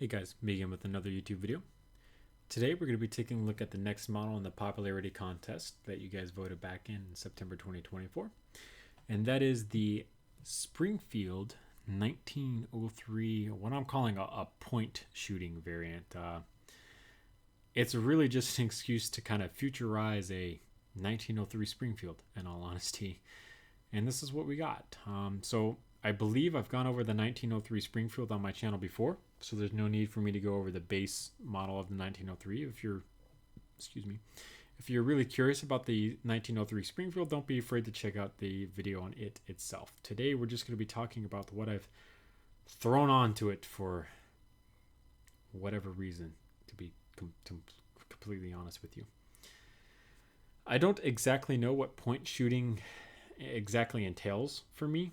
Hey guys, Megan with another YouTube video. Today we're going to be taking a look at the next model in the popularity contest that you guys voted back in September 2024. And that is the Springfield 1903, what I'm calling a point shooting variant. It's really just an excuse to kind of futurize a 1903 Springfield, in all honesty. And this is what we got. So I believe I've gone over the 1903 Springfield on my channel before, so there's no need for me to go over the base model of the 1903. If you're really curious about the 1903 Springfield, don't be afraid to check out the video on it itself. Today we're just going to be talking about what I've thrown onto it for whatever reason, to be completely honest with you. I don't exactly know what point shooting exactly entails for me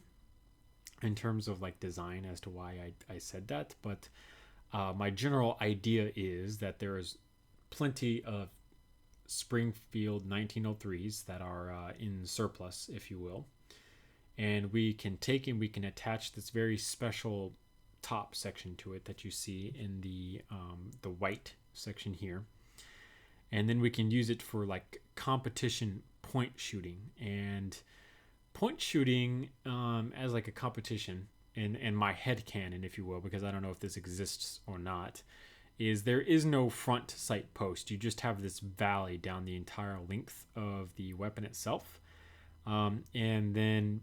in terms of like design as to why I said that, but my general idea is that there is plenty of Springfield 1903s that are in surplus, if you will, and we can take and we can attach this very special top section to it that you see in the white section here, and then we can use it for like competition point shooting. And point shooting as like a competition in my head canon, if you will, because I don't know if this exists or not, is there is no front sight post. You just have this valley down the entire length of the weapon itself, and then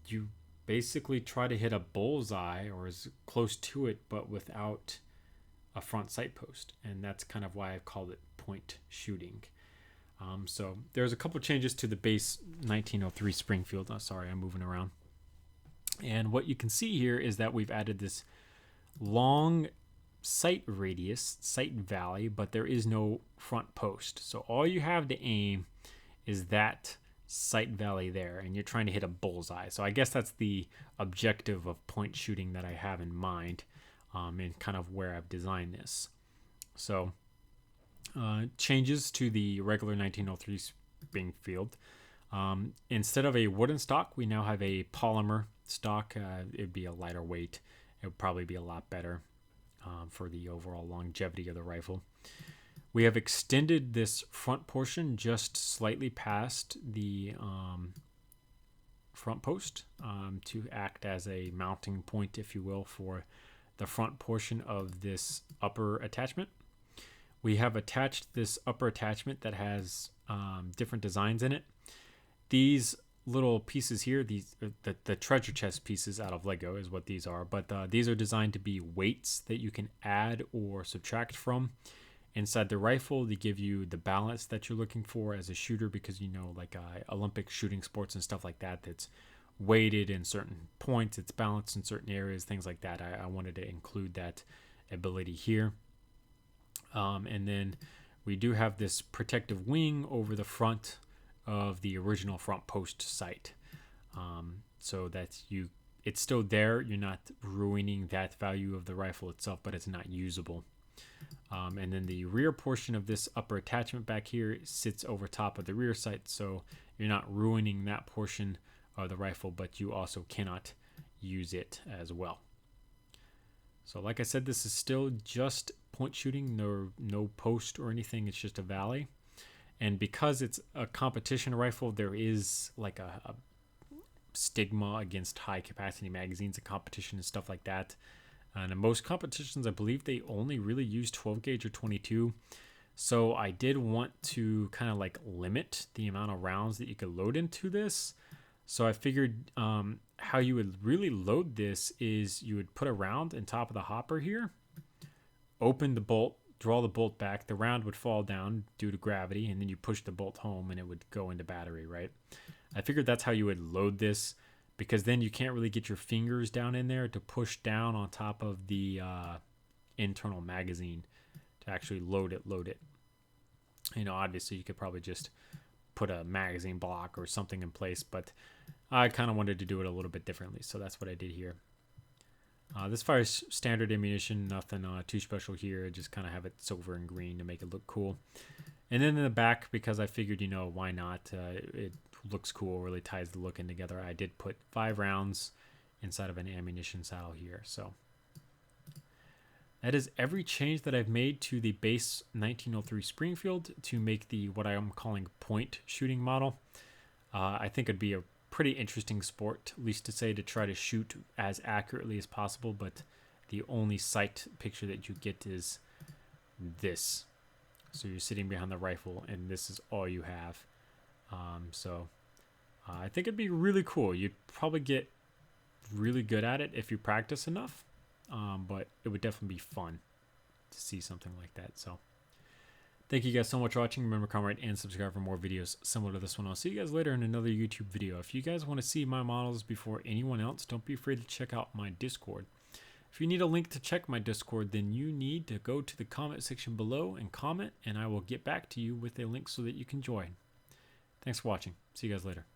you basically try to hit a bullseye or as close to it, but without a front sight post, and that's kind of why I've called it point shooting. So there's a couple changes to the base 1903 Springfield. Sorry, I'm moving around. And what you can see here is that we've added this long sight radius, sight valley, but there is no front post. So all you have to aim is that sight valley there, and you're trying to hit a bullseye. So I guess that's the objective of point shooting that I have in mind, and kind of where I've designed this. So changes to the regular 1903 Springfield. Instead of a wooden stock, we now have a polymer stock. It'd be a lighter weight. It would probably be a lot better for the overall longevity of the rifle. We have extended this front portion just slightly past the front post to act as a mounting point, if you will, for the front portion of this upper attachment. We have attached this upper attachment that has different designs in it. These little pieces here, the treasure chest pieces out of Lego is what these are, but these are designed to be weights that you can add or subtract from inside the rifle to give you the balance that you're looking for as a shooter, because like Olympic shooting sports and stuff like that, that's weighted in certain points, it's balanced in certain areas, things like that. I wanted to include that ability here. And then we do have this protective wing over the front of the original front post sight, so that it's still there. You're not ruining that value of the rifle itself, but it's not usable. And then the rear portion of this upper attachment back here sits over top of the rear sight, so you're not ruining that portion of the rifle, but you also cannot use it as well. So like I said, this is still just point shooting, no post or anything. It's just a valley. And because it's a competition rifle, there is like a stigma against high capacity magazines and competition and stuff like that. And in most competitions, I believe they only really use 12 gauge or 22. So I did want to kind of like limit the amount of rounds that you could load into this. So I figured how you would really load this is you would put a round on top of the hopper here, open the bolt, draw the bolt back, the round would fall down due to gravity, and then you push the bolt home and it would go into battery, right? I figured that's how you would load this, because then you can't really get your fingers down in there to push down on top of the internal magazine to actually load it. Obviously you could probably just put a magazine block or something in place, but I kind of wanted to do it a little bit differently, so that's what I did here. This fires standard ammunition, nothing too special here. Just kind of have it silver and green to make it look cool. And then in the back, because I figured, why not? It looks cool, really ties the look in together. I did put 5 rounds inside of an ammunition saddle here. So That is every change that I've made to the base 1903 Springfield to make the what I am calling point shooting model. I think it'd be a pretty interesting sport, at least to say, to try to shoot as accurately as possible, but the only sight picture that you get is this. So you're sitting behind the rifle and this is all you have. I think it'd be really cool. You'd probably get really good at it if you practice enough, but it would definitely be fun to see something like that. So thank you guys so much for watching. Remember to comment and subscribe for more videos similar to this one. I'll see you guys later in another YouTube video. If you guys want to see my models before anyone else, don't be afraid to check out my Discord. If you need a link to check my Discord, then you need to go to the comment section below and comment, and I will get back to you with a link so that you can join. Thanks for watching. See you guys later.